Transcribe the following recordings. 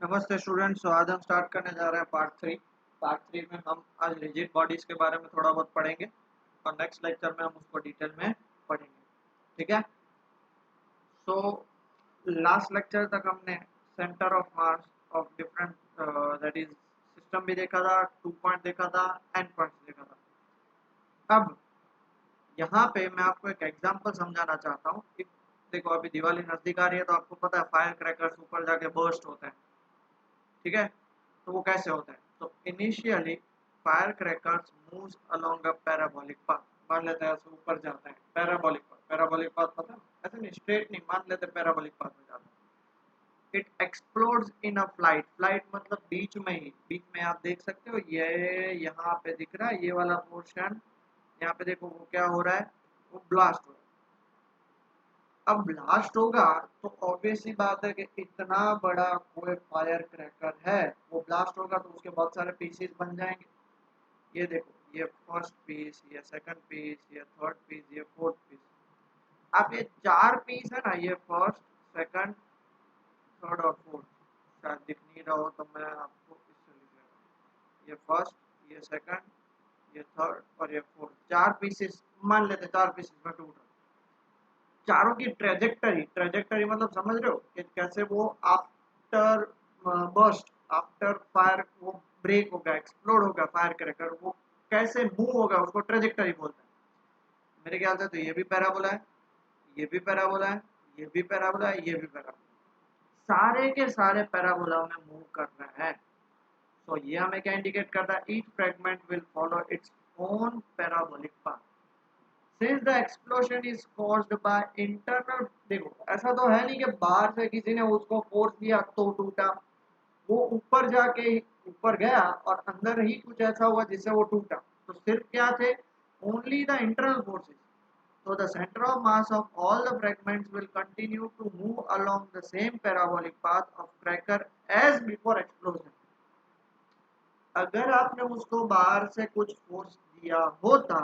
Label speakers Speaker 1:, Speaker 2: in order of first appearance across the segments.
Speaker 1: नमस्ते स्टूडेंट्स। तो आज हम स्टार्ट करने जा रहे हैं पार्ट 3 में हम आज रिजिड बॉडीज के बारे में थोड़ा बहुत पढ़ेंगे और नेक्स्ट लेक्चर में हम उसको डिटेल में पढ़ेंगे। ठीक है। सो लास्ट लेक्चर तक हमने centre of mass of different that is system भी देखा था, 2 पॉइंट देखा था, एंड पॉइंट्स देखा था। अब यहाँ पे मैं आपको एक एग्जांपल समझाना चाहता हूँ कि देखो अभी दिवाली नजदीक आ रही है तो आपको पता है फायर क्रैकर्स ऊपर जाके बर्स्ट होते हैं। ठीक है। तो वो कैसे होता है? तो initially fire crackers moves along a parabolic path. मान लेते हैं ऐसे ऊपर जाते हैं पैराबोलिक पाथ पता है, ऐसे नहीं स्ट्रेट नहीं, मान लेते हैं पैराबोलिक पाथ में जाते हैं। It explodes in a flight मतलब बीच में आप देख सकते हो ये यहाँ पे दिख रहा है, ये वाला पोर्शन यहाँ पे देखो वो क्या हो रहा है, वो ब्लास्ट हो रहा है। अब ब्लास्ट होगा तो ऑब्वियस सी बात है कि इतना बड़ा कोई फायर क्रैकर है, वो ब्लास्ट होगा तो उसके बहुत सारे पीसेस बन जाएंगे। ये देखो, ये फर्स्ट पीस, ये सेकंड पीस, ये थर्ड पीस, ये फोर्थ पीस। अब ये 4 पीस है ना, ये फर्स्ट, सेकंड, थर्ड और फोर्थ। शायद दिख नहीं रहा हो तो मैं आपको इससे लिख रहा हूँ। ये फर्स्ट, ये सेकंड, ये थर्ड और ये फोर्थ, 4 पीसेस मान लेते, 4 पीसेस में टूट रहा है। चारों की ट्रेजेक्टरी मतलब समझ रहे हो कि कैसे वो आफ्टर बर्स्ट, आफ्टर फायर वो ब्रेक होगा, एक्सप्लोड होगा फायर क्रैकर, वो कैसे मूव होगा उसको ट्रेजेक्टरी बोलते हैं। मेरे ख्याल से तो ये भी पैराबोला है, ये भी पैराबोला है, ये भी पैराबोला है, ये भी पैराबोला, सारे के सारे पैराबोला में मूव कर रहे हैं। तो ये हमें क्या इंडिकेट करता है? Each fragment will follow its own parabolic path since the explosion is caused by internal. देखो ऐसा तो है नहीं कि बाहर से किसी ने उसको फोर्स दिया तो टूटा, वो ऊपर जाके ऊपर गया और अंदर ही कुछ ऐसा हुआ जिससे वो टूटा। तो सिर्फ क्या थे? Only the internal forces. So the center of mass of all the fragments will continue to move along the same parabolic path of cracker as before explosion. अगर आपने उसको बाहर से कुछ फोर्स दिया होता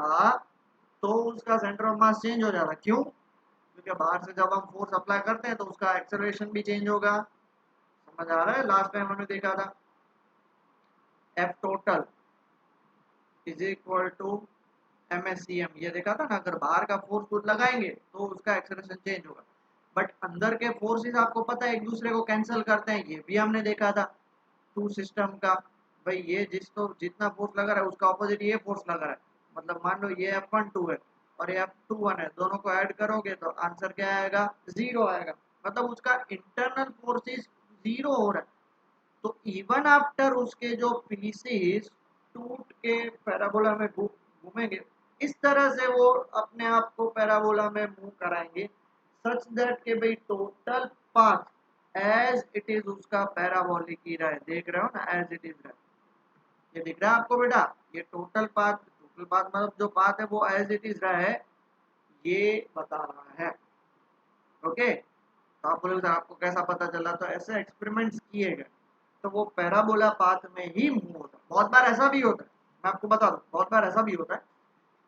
Speaker 1: तो उसका सेंटर ऑफ मास चेंज हो जाता। क्यों? क्योंकि बाहर से जब हम फोर्स अप्लाई करते हैं तो उसका एक्सेलरेशन भी चेंज होगा। समझ आ रहा है? लास्ट टाइम हमने देखा था F total is equal to MSCM, ये देखा था ना। अगर बाहर का फोर्स कुछ लगाएंगे तो उसका एक्सेलरेशन चेंज होगा, बट अंदर के फोर्सेस आपको पता है एक दूसरे को कैंसिल करते हैं, ये भी हमने देखा था टू सिस्टम का। भाई ये जितना फोर्स लगा रहा है उसका ऑपोजिट ये फोर्स लगा रहा है। मतलब मान लो ये F12 है और ये F21 है, दोनों को ऐड करोगे तो आंसर क्या आएगा? 0 आएगा। मतलब उसका इंटरनल फोर्सेस 0 हो रहा है। तो इवन आफ्टर उसके जो पीसीस टूट के पैराबोला में घूमेंगे, इस तरह से वो अपने आप को पैराबोला में मूव कराएंगे सच दैट के भाई total path as it is उसका पैराबोलिक ही रहे। देख रहे हो ना, एज इट इज रहे। ये दिख रहा है आपको बेटा? ये टोटल पाथ मतलब जो पाथ है वो एज इट इज रहे, ये बता रहा है। ओके। तो आप बोलोगे आपको कैसा पता चला? तो ऐसे एक्सपेरिमेंट्स किए गए तो वो पैराबोला पाथ में ही मूव होता है। बहुत बार ऐसा भी होता है, मैं आपको बता दूं, बहुत बार ऐसा भी होता है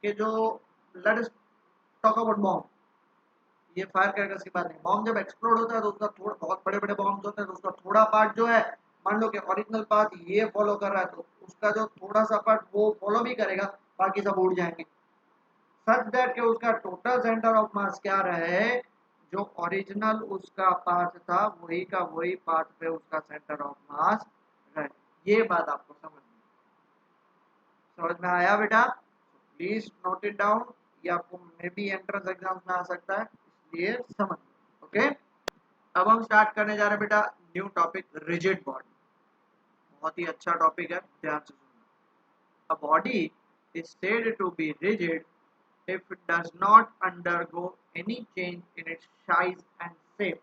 Speaker 1: कि जो लेट्स टॉक अबाउट बॉम्ब, ये फायर क्रैकर्स की बात नहीं, बॉम्ब जब एक्सप्लोड होता है तो उसका थोड़ा, बहुत बड़े बड़े बॉम्ब होते हैं तो उसका थोड़ा पार्ट जो है, मान लो कि ओरिजिनल पाथ ये फॉलो कर रहा है तो उसका जो थोड़ा सा पार्ट वो फॉलो भी करेगा, बाकी सब उड़ जाएंगे। सच दैट कि उसका टोटल सेंटर ऑफ मास क्या रहे, जो ओरिजिनल उसका पाथ था वही का वही पाथ पे उसका सेंटर ऑफ मास रहे। ये बात आपको समझ में आया बेटा? Please note it down. ये आपको मे बी एंट्रेंस एग्जाम में आ सकता है, इसलिए समझ। ओके। अब हम स्टार्ट करने जा रहे हैं बेटा न्यू टॉपिक, रिजिड बॉडी। बहुत ही अच्छा टॉपिक है, ध्यान से सुनना। A body is said to be rigid if it does not undergo any change in its size and shape.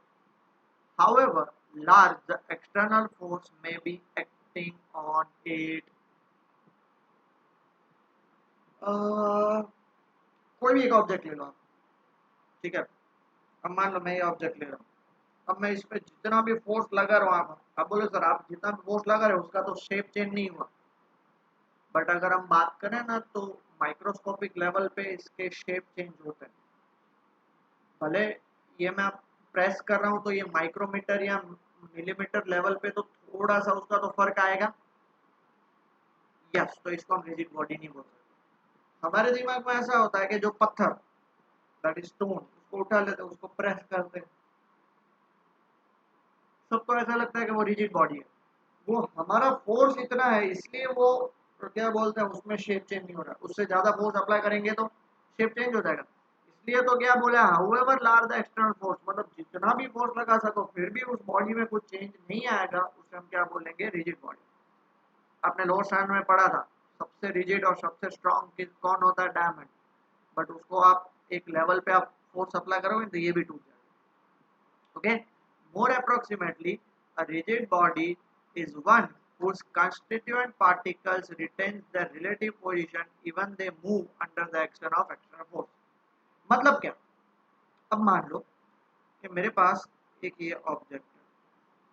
Speaker 1: However large the external force may be acting on it. कोई भी एक object ले लो आप। ठीक है। अब मान लो मैं ये ऑब्जेक्ट ले रहा हूँ, अब मैं इस पे जितना भी फोर्स लगा रहा हूँ, आप बोले सर आप जितना भी फोर्स लगा रहे हो उसका तो शेप चेंज नहीं हुआ, बट अगर हम बात करें ना तो माइक्रोस्कोपिक लेवल पे इसके शेप चेंज होते हैं। भले ये मैं प्रेस कर रहा हूँ तो ये माइक्रोमीटर या मिलीमीटर लेवल पे तो थोड़ा सा उसका तो फर्क आएगा। यस, तो इसको हम रिजिड बॉडी नहीं बोल सकते। हमारे दिमाग में ऐसा होता है कि जो पत्थर, दैट इज स्टोन, उसको उठा लेते हैं, उसको प्रेस करते हैं, सबको ऐसा लगता है कि वो रिजिड बॉडी है। वो हमारा फोर्स इतना है इसलिए वो क्या बोलते हैं उसमें शेप चेंज नहीं हो रहा। उससे ज्यादा फोर्स अप्लाई करेंगे तो शेप चेंज हो जाएगा। इसलिए तो क्या बोला, however large the external force, मतलब जितना भी फोर्स लगा सको फिर भी उस बॉडी में कुछ चेंज नहीं आएगा, उसे हम क्या बोलेंगे, रिजिड बॉडी। आपने लोअर स्टैंड में पढ़ा था सबसे रिजिड और सबसे स्ट्रॉन्ग कौन होता है, डायमंड। बट उसको आप एक लेवल पे आप फोर्स अप्लाई करोगे तो ये भी टूट जाएगा। Okay, more approximately, a rigid body is one whose constituent particles retain their relative position even they move under the action of external force। मतलब क्या, अब मान लो कि मेरे पास एक ये ऑब्जेक्ट है,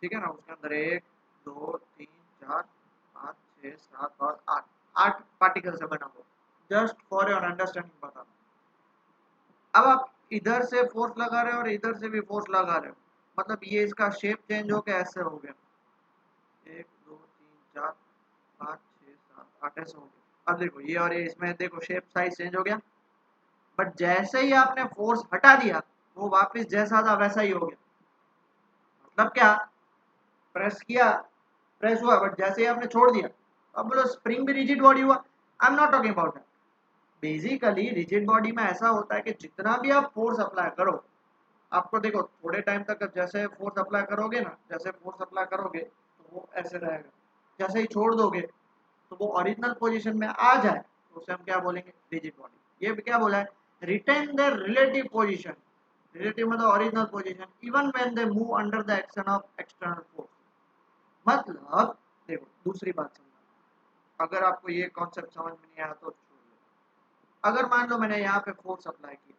Speaker 1: ठीक है ना, उसके अंदर 1 2 3 4 5 6 7 और 8 8 पार्टिकल से बना हुआ। जस्ट फॉर योर अंडरस्टैंडिंग बता रहा हूं। अब आप इधर से फोर्स लगा रहे हो और इधर से भी फोर्स लगा रहे हो, मतलब ये इसका शेप चेंज हो गया, ऐसे हो गया 1 2 3 4 5 6 7 8 ऐसे हो गया। अब देखो ये और ये, इसमें देखो शेप साइज चेंज हो गया। बट जैसे ही आपने फोर्स हटा दिया वो वापस जैसा था वैसा ही हो गया। मतलब क्या, प्रेस किया, प्रेस हुआ, बट जैसे ही आपने छोड़ दिया, अब बोलो स्प्रिंग भी रिजिड बॉडी हुआ। I am not talking about that. Basically rigid body में ऐसा होता है कि जितना भी आप फोर्स अप्लाई करो, आपको देखो थोड़े टाइम तक जैसे फोर्स अप्लाई करोगे ना, जैसे फोर्स अप्लाई करोगे तो वो ऐसे रहेगा। जैसे ही छोड़ दोगे तो वो ओरिजिनल पोजीशन में आ जाए तो उसे हम क्या बोलेंगे, रिजिड बॉडी। ये क्या बोला है, retain their relative position, relative मतलब original position, even when they move under the action of external force. मतलब देखो दूसरी बात समझो, अगर आपको ये कॉन्सेप्ट समझ में नहीं आया तो छोड़ दो। अगर मान लो मैंने यहाँ पे फोर्स अप्लाई किया,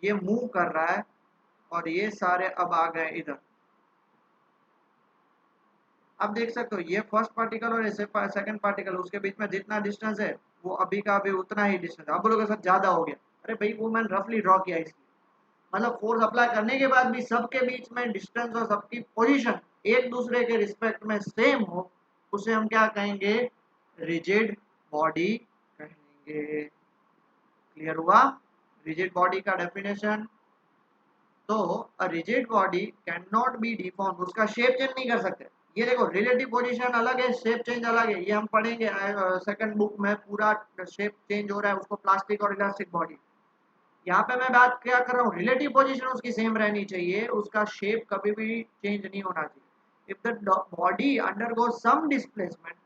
Speaker 1: ये मूव कर रहा है और ये सारे अब आ गए इधर। अब देख सकते हो ये फर्स्ट पार्टिकल और सेकंड पार्टिकल, उसके बीच में जितना डिस्टेंस है वो अभी का अभी उतना ही डिस्टेंस है। अब बोलोगे सर ज्यादा हो गया, अरे भाई वो मैंने रफली ड्रॉ किया इसलिए, मतलब फोर्स अप्लाई करने के बाद भी सबके बीच में डिस्टेंस और सबकी पोजीशन एक दूसरे के रिस्पेक्ट में सेम हो, उसे हम क्या कहेंगे, रिजिड बॉडी कहेंगे। क्लियर हुआ रिजिड बॉडी का डेफिनेशन। तो अ rigid body can not be deformed, उसका शेप चेंज नहीं कर सकते। ये देखो रिलेटिव पोजीशन अलग है, शेप चेंज अलग है, ये हम पढ़ेंगे सेकंड बुक में, पूरा शेप चेंज हो रहा है उसको, प्लास्टिक और इलास्टिक बॉडी। यहाँ पे मैं बात क्या कर रहा हूँ, रिलेटिव पोजीशन उसकी सेम रहनी चाहिए, उसका शेप कभी भी चेंज नहीं होना चाहिए। If the body undergoes some displacement,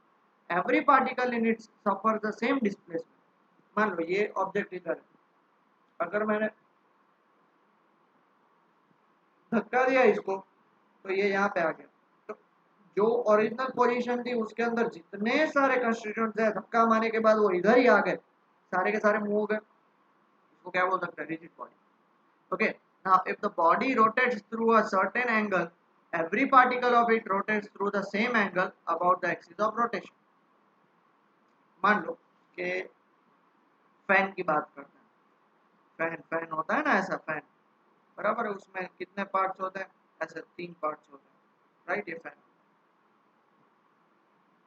Speaker 1: every particle in it suffer the same displacement. मान लो ये ऑब्जेक्ट इधर है, अगर मैंने धक्का दिया इसको तो ये यहाँ पे आ गया, तो जो ओरिजिनल पोजीशन थी उसके अंदर जितने सारे कंस्टिट्यूएंट्स है, धक्का मारने के बाद वो इधर ही आ गए, सारे के सारे मूव हो गए। इसको क्या बोल सकते हैं, rigid body. Okay, now if the body rotates through a certain angle, every particle of it rotates through the same angle about the axis of rotation। मान लो कि फैन की बात करते हैं, फैन फैन होता है ना ऐसा फैन, बराबर है, उसमें कितने पार्ट्स होते हैं, ऐसे 3 पार्ट्स होते हैं, राइट। ये फैन,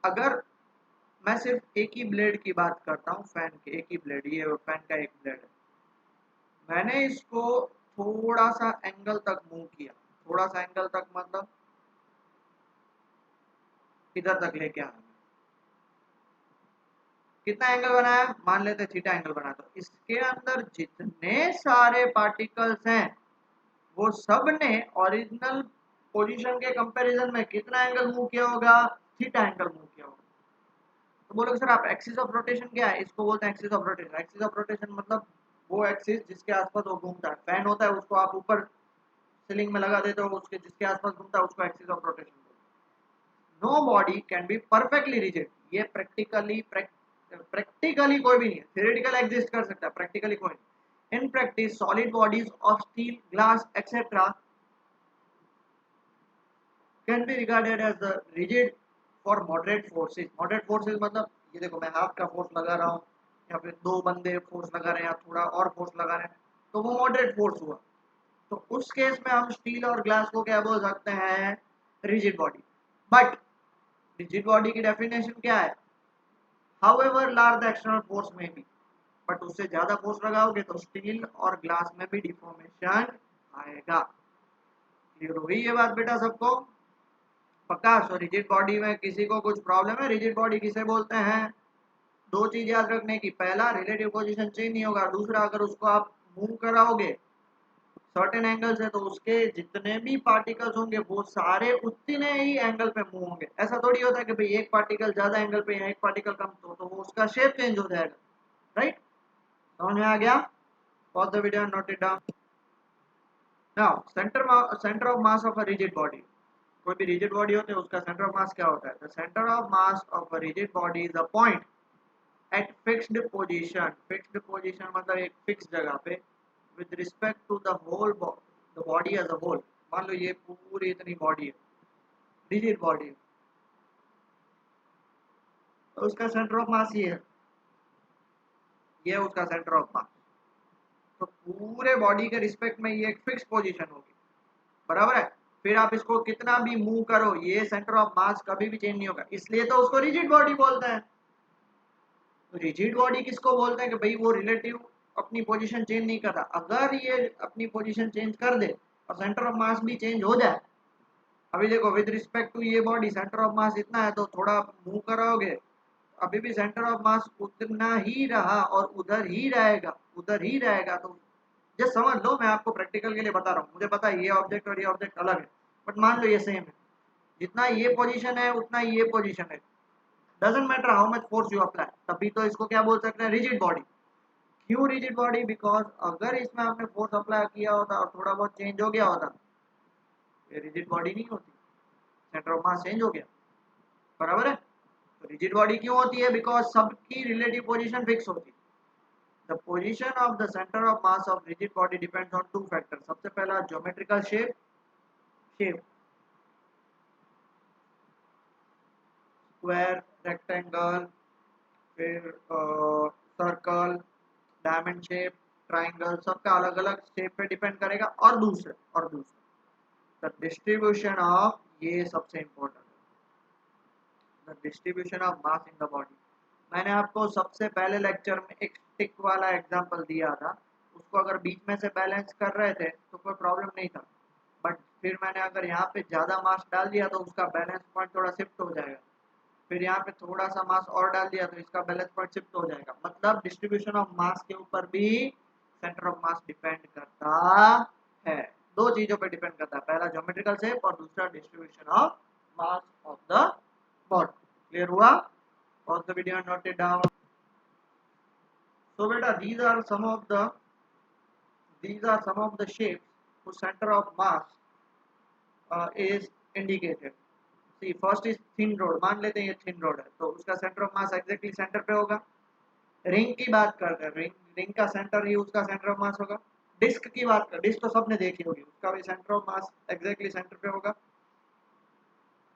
Speaker 1: अगर मैं सिर्फ एक ही ब्लेड की बात करता हूँ, फैन के एक ही ब्लेड, ये फैन का एक ब्लेड है, मैंने इसको थोड़ा सा एंगल तक मूव किया, थोड़ा सा एंगल तक मतलब इधर तक लेके आया, कितना एंगल बनाया, मान लेते थीटा एंगल बना, तो इसके अंदर जितने सारे पार्टिकल्स हैं वो सब ने ओरिजिनल पोजीशन के कंपैरिजन में कितना एंगल मूव किया होगा, थीटा एंगल मूव किया होगा। तो बोलोगे सर आप एक्सिस ऑफ रोटेशन क्या है, इसको बोलते हैं axis of rotation. Axis of rotation मतलब वो एक्सिस जिसके आसपास वो घूमता है। फैन होता है उसको आप ऊपर सीलिंग में लगा देते हो, उसके जिसके आसपास घूमता है उसको एक्सिस ऑफ रोटेशन बोलते हैं। No body can be perfectly rigid, ये प्रैक्टिकली कोई भी नहीं है, थियोरेटिकल एग्जिस्ट कर सकता है, प्रैक्टिकली कोई नहीं। In practice solid bodies of steel, glass etcetera can be regarded as the rigid for moderate forces. Moderate forces मतलब ये देखो मैं हाथ का फोर्स लगा रहा हूँ, या फिर 2 बंदे फोर्स लगा रहे हैं, या थोड़ा और फोर्स लगा रहे हैं, तो वो मॉडरेट फोर्स हुआ। तो उस केस में हम स्टील और ग्लास को क्या बोल सकते हैं, rigid body. But rigid body की डेफिनेशन क्या है? However large the external force में बी, बट उससे ज्यादा फोर्स लगाओगे तो स्टील और ग्लास में भी डिफॉर्मेशन आएगा। क्लियर हुई ये बात बेटा सबको? पक्का? सो रिजिड बॉडी में किसी को कुछ प्रॉब्लम है? रिजिड बॉडी किसे बोलते हैं? दो चीज याद रखने की, पहला रिलेटिव पोजीशन चेंज नहीं होगा, दूसरा अगर उसको आप मूव कराओगे सर्टेन एंगल से तो उसके जितने भी पार्टिकल्स होंगे वो सारे उतने ही एंगल पे मूव होंगे। ऐसा थोड़ी होता है कि भाई एक पार्टिकल ज्यादा एंगल पे या एक पार्टिकल कम, तो वो उसका शेप चेंज हो जाएगा। राइट? समझ में आ गया? Pause the video and note it down. Now centre of mass of a rigid body. कोई भी रिजिड बॉडी होते है उसका सेंटर ऑफ मास क्या होता है? The centre of mass of a rigid body is a point at fixed position. Fixed position मतलब एक फिक्स जगह पे with respect to the whole the body as a whole. मान लो ये पूरी इतनी बॉडी है, रिजिड बॉडी, तो उसका सेंटर ऑफ मास ये है उसका सेंटर ऑफ मास। तो पूरे बॉडी के रिस्पेक्ट में ये एक फिक्स पोजीशन होगी, बराबर है? फिर आप इसको कितना भी मूव करो ये सेंटर ऑफ मास कभी भी चेंज नहीं होगा, इसलिए तो उसको रिजिड बॉडी बोलते हैं। तो रिजिड बॉडी किसको बोलते हैं? कि भाई वो रिलेटिव अपनी पोजीशन चेंज नहीं कर रहा। अगर ये अपनी पोजीशन चेंज कर दे और सेंटर ऑफ मास भी चेंज हो जाए, अभी देखो विद रिस्पेक्ट टू ये बॉडी सेंटर ऑफ मास इतना है, तो थोड़ा मूव कराओगे अभी भी सेंटर ऑफ मास उतना ही रहा और उधर ही रहेगा, उधर ही रहेगा। तो जस्ट समझ लो, मैं आपको प्रैक्टिकल के लिए बता रहा हूँ, मुझे पता है ये ऑब्जेक्ट और ये ऑब्जेक्ट अलग है, बट मान लो ये सेम है। जितना ये पोजीशन है उतना ये पोजीशन है, doesn't matter how much force you apply, तभी तो इसको क्या बोल सकते हैं? Rigid body. क्यों रिजिड बॉडी? बिकॉज अगर इसमें आपने फोर्स अप्लाई किया होता और थोड़ा बहुत चेंज हो गया होता, ये रिजिड बॉडी नहीं होती, सेंटर ऑफ मास चेंज हो गया, बराबर है? तो रिजिड बॉडी क्यों होती है? बिकॉज सबकी रिलेटिव पोजीशन फिक्स होती है। The position of the centre of mass of rigid body depends on two factor. सबसे पहला geometrical shape, shape square, rectangle, फिर सर्कल, डायमंड शेप, ट्राइंगल, सबका अलग अलग शेप पे डिपेंड करेगा। और दूसरा द डिस्ट्रीब्यूशन ऑफ, ये सबसे इंपॉर्टेंट है, the distribution of mass in the body. मैंने आपको सबसे पहले लेक्चर में एक स्टिक वाला एग्जांपल दिया था, उसको अगर बीच में से बैलेंस कर रहे थे तो कोई प्रॉब्लम नहीं था, बट फिर मैंने अगर यहाँ पे ज़्यादा मास डाल दिया तो उसका बैलेंस पॉइंट थोड़ा शिफ्ट हो जाएगा, फिर यहाँ पे थोड़ा सा मास और डाल दिया तो इसका बैलेंस पॉइंट शिफ्ट हो जाएगा। मतलब डिस्ट्रीब्यूशन ऑफ मास के ऊपर भी सेंटर ऑफ मास डिपेंड करता है। दो चीजों पे डिपेंड करता है, पहला ज्योमेट्रिकल शेप और दूसरा distribution of mass of the body. Clear हुआ? Pause the video and note it down. So beta, these are some of the shapes whose center of mass is indicated. See, first is thin rod. मान लेते हैं ये thin rod है, तो उसका center of mass exactly center पे होगा। Ring की बात करते हैं, रिंग का सेंटर ही उसका सेंटर ऑफ मास होगा। डिस्क की बात कर, डिस्क तो सबने देखी होगी, उसका भी centre of mass exactly centre पे होगा।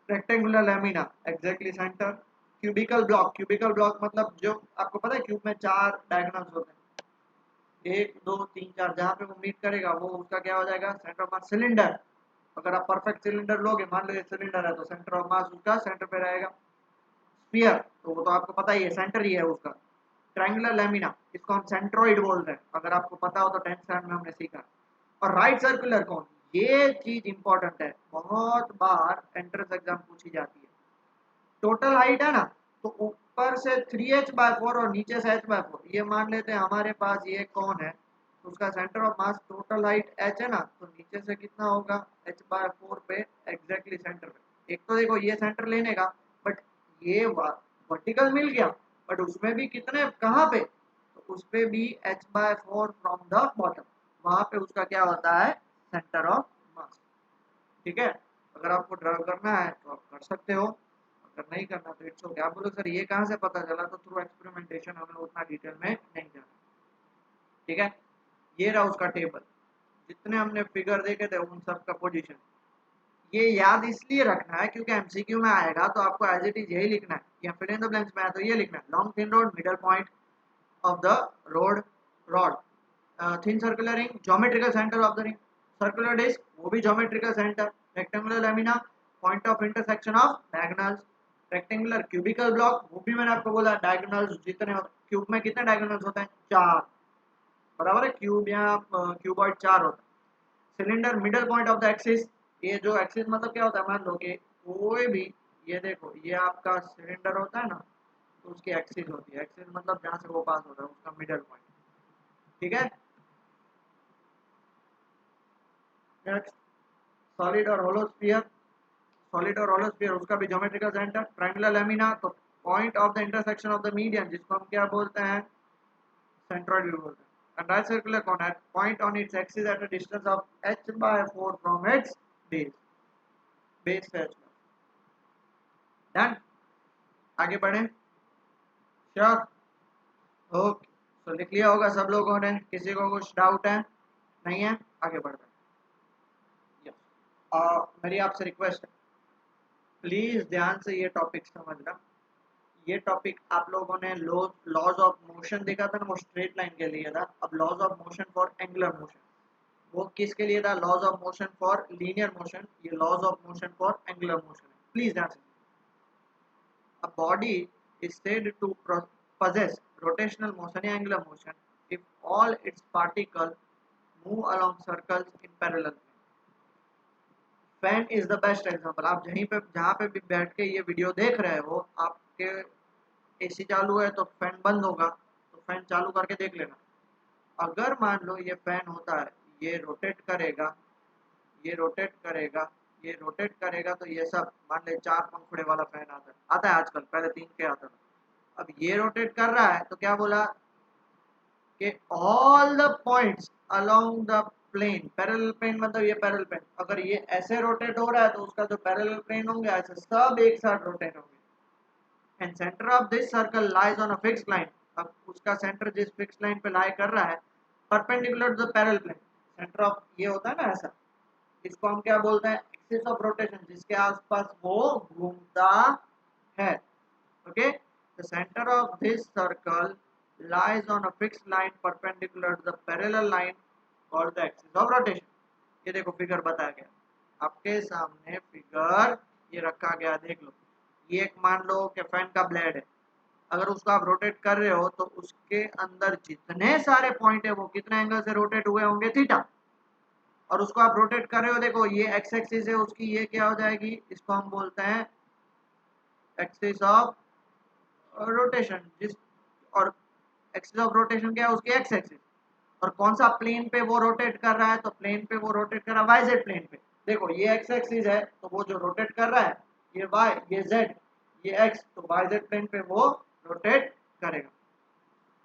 Speaker 1: Rectangular lamina exactly centre. Cubical block मतलब जो आपको पता है क्यूब में 4 डायगोनल्स होते हैं, 1 2 3 4, जहाँ पे वो मीट करेगा वो उसका क्या हो जाएगा? Centre of mass. सिलेंडर, अगर आप परफेक्ट सिलेंडर लोगे, मान लो ये सिलेंडर है, तो सेंटर ऑफ मास उसका सेंटर पे रहेगा। स्फीयर, तो वो तो आपको पता ही है, सेंटर ही है उसका। ट्रायंगुलर लैमिना, इसको हम सेंट्रोइड बोल रहे हैं, अगर आपको पता हो तो 10th स्टैंडर्ड में हमने सीखा। और राइट सर्कुलर कौन, ये चीज इंपॉर्टेंट है, बहुत बार एंट्रेंस एग्जाम पूछी जाती है। टोटल हाइट है ना, तो ऊपर से 3h/4 और नीचे से h/4, ये मान लेते हैं हमारे पास ये कौन है, तो उसका centre of mass total height h है ना, तो नीचे से कितना होगा? h/4 पे एग्जैक्टली सेंटर पे। एक तो देखो ये सेंटर लेने का, बट ये वर्टिकल मिल गया, बट उसमें भी कितने, कहाँ पे? तो उस पे भी h/4 फ्रॉम द बॉटम, वहां पे उसका क्या होता है? सेंटर ऑफ मास। ठीक है? अगर आपको ड्रा करना है तो आप कर सकते हो, अगर नहीं करना तो इट्स ओके। आप बोलो सर ये कहाँ से पता चला, तो थ्रू एक्सपेरिमेंटेशन, हमें उतना डिटेल में नहीं जाना। ठीक है? ये रहा उसका टेबल, जितने हमने फिगर देखे थे उन सब का पोजीशन। ये याद इसलिए रखना है क्योंकि एमसीक्यू में आएगा तो आपको एज इट इज यही लिखना है, या फिल इन द ब्लैंक्स में आया तो ये लिखना है। Long thin rod, middle point of the rod, thin circular ring, geometrical centre of the ring, circular disc, वो भी geometrical centre, rectangular lamina, point of intersection of diagonals. Rectangular cubical block, वो भी मैंने आपको बोला डायगोनल्स जितने cube में कितने डायगोनल्स होते हैं, 4, बराबर है, क्यूब या क्यूबॉइड 4 होता है। Cylinder middle point of the axis, ये जो एक्सिस मतलब क्या होता है, मान लो कि कोई भी, ये देखो ये आपका सिलेंडर होता है ना, तो उसकी एक्सिस होती है, एक्सिस मतलब जहां से वो पास होता है उसका मिडल पॉइंट, ठीक है। नेक्स्ट, सॉलिड और होलो स्फीयर, सॉलिड और होलो स्फीयर उसका भी ज्योमेट्रिकल सेंटर, ट्रायंगुलर लेमिना, तो point of the intersection of the median जिसको हम क्या बोलते हैं, सेंट्रोइड व्यू बोलते हैं। And right circular cone at point on its axis at a distance of h/4 from its base, base से h। डन, आगे बढ़ें, श्योर, ओके। तो लिख लिया होगा सब लोगों ने, किसी को कुछ डाउट है, नहीं है, आगे बढ़ते हैं। मेरी आपसे रिक्वेस्ट है, प्लीज ध्यान से ये टॉपिक समझना। ये टॉपिक आप लोगों ने लॉज ऑफ मोशन देखा था ना, वो स्ट्रेट लाइन के लिए था। अब laws of motion for angular motion, वो किसके लिए था, laws of motion for linear motion, ये laws of motion for angular motion है, प्लीज ध्यान से। A body is said to possess rotational motion या angular motion if all its particles move along circles in parallel. Fan is the best example. आप जहाँ पे भी बैठ के ये वीडियो देख रहे हो, आपके एसी चालू है तो फैन बंद होगा, तो फैन चालू करके देख लेना। अगर मान लो ये फैन होता है, ये रोटेट करेगा, ये रोटेट करेगा, ये रोटेट करेगा, तो ये सब मान ले 4 पंखुड़े वाला फैन आता है आजकल, पहले 3 के आता था। अब ये रोटेट कर रहा है तो क्या बोला कि all the points along the plane, parallel plane मतलब ये पैरेलल प्लेन, अगर ये ऐसे रोटेट हो रहा है तो उसका जो पैरेलल प्लेन होंगे ऐसे सब एक साथ रोटेट होंगे। And centre of this circle lies on a fixed line, अब उसका सेंटर जिस फिक्स्ड लाइन पे लाई कर रहा है perpendicular to the parallel plane, centre of ये होता है ना ऐसा, इसको हम क्या बोलते हैं, एक्सिस ऑफ रोटेशन, जिसके आसपास वो घूमता है। Okay, the center of this circle lies on a fixed line perpendicular to the parallel line called the axis of rotation. ये देखो फिगर बताया गया आपके सामने, फिगर ये रखा गया, देख लो। ये एक मान लो कि फैन का ब्लेड है, अगर उसको आप रोटेट कर रहे हो तो उसके अंदर जितने सारे पॉइंट है वो कितने एंगल से रोटेट हुए होंगे, थीटा। और उसको आप रोटेट कर रहे हो, देखो ये एक्स एक्सिस है उसकी, ये क्या हो जाएगी, इसको हम बोलते हैं एक्सिस ऑफ रोटेशन, जिस और एक्सिस ऑफ रोटेशन क्या है उसकी एक्स एक्सिस, और कौन सा प्लेन पे वो रोटेट कर रहा है, तो प्लेन पे वो रोटेट कर रहा है वाई जेड प्लेन पे। देखो ये एक्स एक्सिस है तो वो जो रोटेट कर रहा है ये वाई, ये जेड, ये एक्स, तो वाई जेड प्लेन पे वो रोटेट करेगा।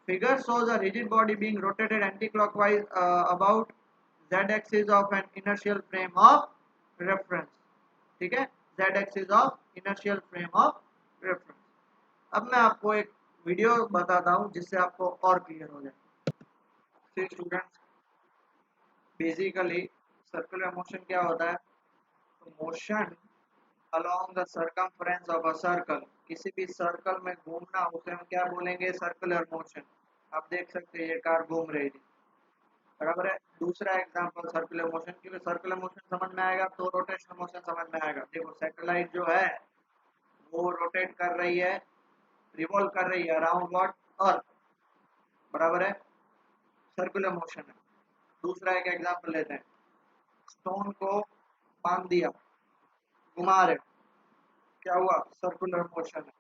Speaker 1: Figure shows a rigid body being rotated anti-clockwise about z axis of an inertial frame of reference, ठीक है, z axis of inertial frame of reference। अब मैं आपको एक वीडियो बताता हूँ जिससे आपको और क्लियर हो जाए। स्टूडेंट्स, बेसिकली सर्कुलर मोशन क्या होता है, तो motion along the circumference of a circle, किसी भी सर्कल में घूमना, उसे हम क्या बोलेंगे, सर्कुलर मोशन। आप देख सकते हैं ये कार घूम रही थी, बराबर है। दूसरा एग्जांपल सर्कुलर मोशन, क्योंकि सर्कुलर मोशन समझ में आएगा तो रोटेशनल मोशन समझ में आएगा। देखो सैटेलाइट जो है वो रोटेट कर रही है, रिवॉल्व कर रही है अराउंड व्हाट, अर्थ, बराबर है, सर्कुलर मोशन है। दूसरा एक एग्जांपल लेते हैं, स्टोन को बांध दिया, घुमा रहे, क्या हुआ, सर्कुलर मोशन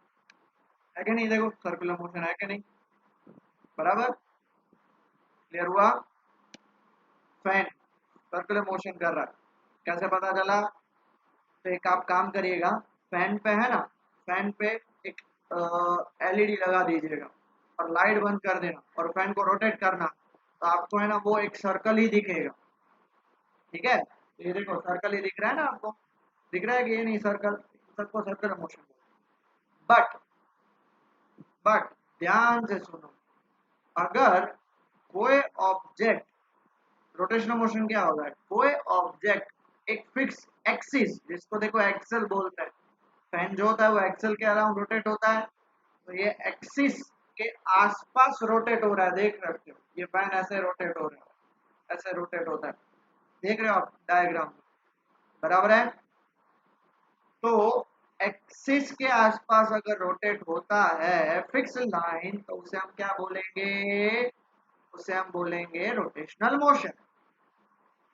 Speaker 1: है कि नहीं, देखो सर्कुलर मोशन है कि नहीं, बराबर, क्लियर हुआ। फैन सर्कुलर मोशन कर रहा है, कैसे पता चला, तो एक आप काम करिएगा, फैन पे है ना, फैन पे एक एलईडी लगा दीजिएगा और लाइट बंद कर देना और फैन को रोटेट करना, तो आपको है ना वो एक सर्कल ही दिखेगा, ठीक है। ये देखो सर्कल ही दिख रहा है ना आपको, दिख रहा है कि ये नहीं, सर्कल, सबको सर्कुलर मोशन। बट बट ध्यान से सुनो, अगर कोई ऑब्जेक्ट, रोटेशनल मोशन क्या होता है, कोई ऑब्जेक्ट एक फिक्स एक्सिस, जिसको देखो एक्सेल बोलते हैं, फैन जो होता है वो एक्सेल के अराउंड रोटेट होता है, तो ये एक्सिस के आसपास रोटेट हो रहा है, देख सकते हो ये फैन ऐसे रोटेट हो रहा है, ऐसे रोटेट होता है, देख रहे हो आप डायग्राम में, बराबर है। तो एक्सिस के आसपास अगर रोटेट होता है फिक्स लाइन तो उसे हम क्या बोलेंगे, उसे हम बोलेंगे रोटेशनल मोशन।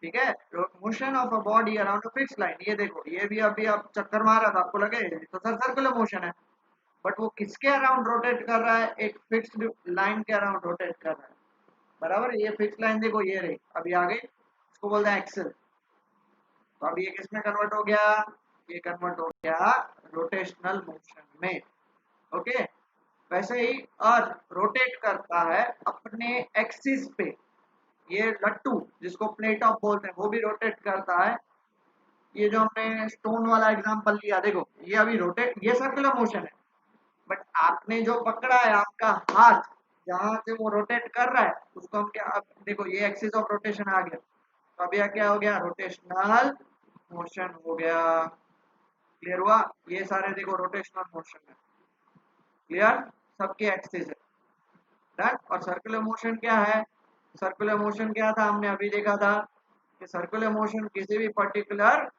Speaker 1: ठीक है, motion of a body around a fix line. ये देखो ये भी अभी आप चक्कर मार रहा था, आपको लगे तो सर सर्कुलर मोशन है, बट वो किसके अराउंड रोटेट कर रहा है, एक फिक्स्ड लाइन के अराउंड रोटेट कर रहा है। बराबर, ये फिक्स लाइन देखो ये रही, अभी आ गई, इसको बोलते हैं एक्सल। तो अब ये किस में कन्वर्ट हो गया, ये कन्वर्ट हो गया रोटेशनल मोशन में। ओके, वैसे ही अर्थ रोटेट करता है अपने एक्सिस पे। ये लट्टू जिसको प्लेट ऑफ बोलते हैं वो भी रोटेट करता है। ये जो हमने स्टोन वाला एग्जांपल लिया देखो, ये अभी रोटेट, ये सर्कुलर मोशन है, बट आपने जो पकड़ा है आपका हाथ, जहां से वो रोटेट कर रहा है उसको हम क्या, अब देखो ये एक्सिस ऑफ रोटेशन आ गया, तो अब यह क्या हो गया, रोटेशनल मोशन हो गया। क्लियर हुआ, ये सारे देखो रोटेशनल मोशन है। क्लियर, सबके एक्सिस है। डन। और सर्कुलर मोशन क्या है, सर्कुलर मोशन क्या था, हमने अभी देखा था कि सर्कुलर मोशन किसी भी पर्टिकुलर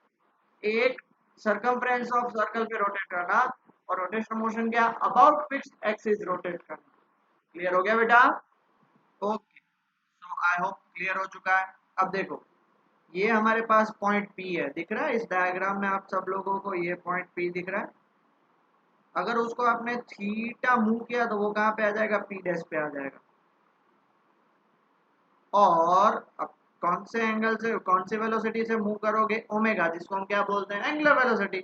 Speaker 1: एक सर्कमफ्रेंस ऑफ सर्कल पे रोटेट करना, और रोटेशनल मोशन क्या, अबाउट फिक्स्ड एक्सिस रोटेट करना। क्लियर हो गया बेटा, okay. So I hope clear हो चुका है। अब देखो ये हमारे पास पॉइंट पी है, दिख रहा है इस डायग्राम में आप सब लोगों को, ये पॉइंट पी दिख रहा है। अगर उसको आपने थीटा मूव किया तो वो कहाँ पे आ जाएगा, पी डैश पे आ जाएगा। और अब कौन से एंगल से, कौन सी वेलोसिटी से मूव करोगे, ओमेगा, जिसको हम क्या बोलते हैं, एंगुलर वेलोसिटी।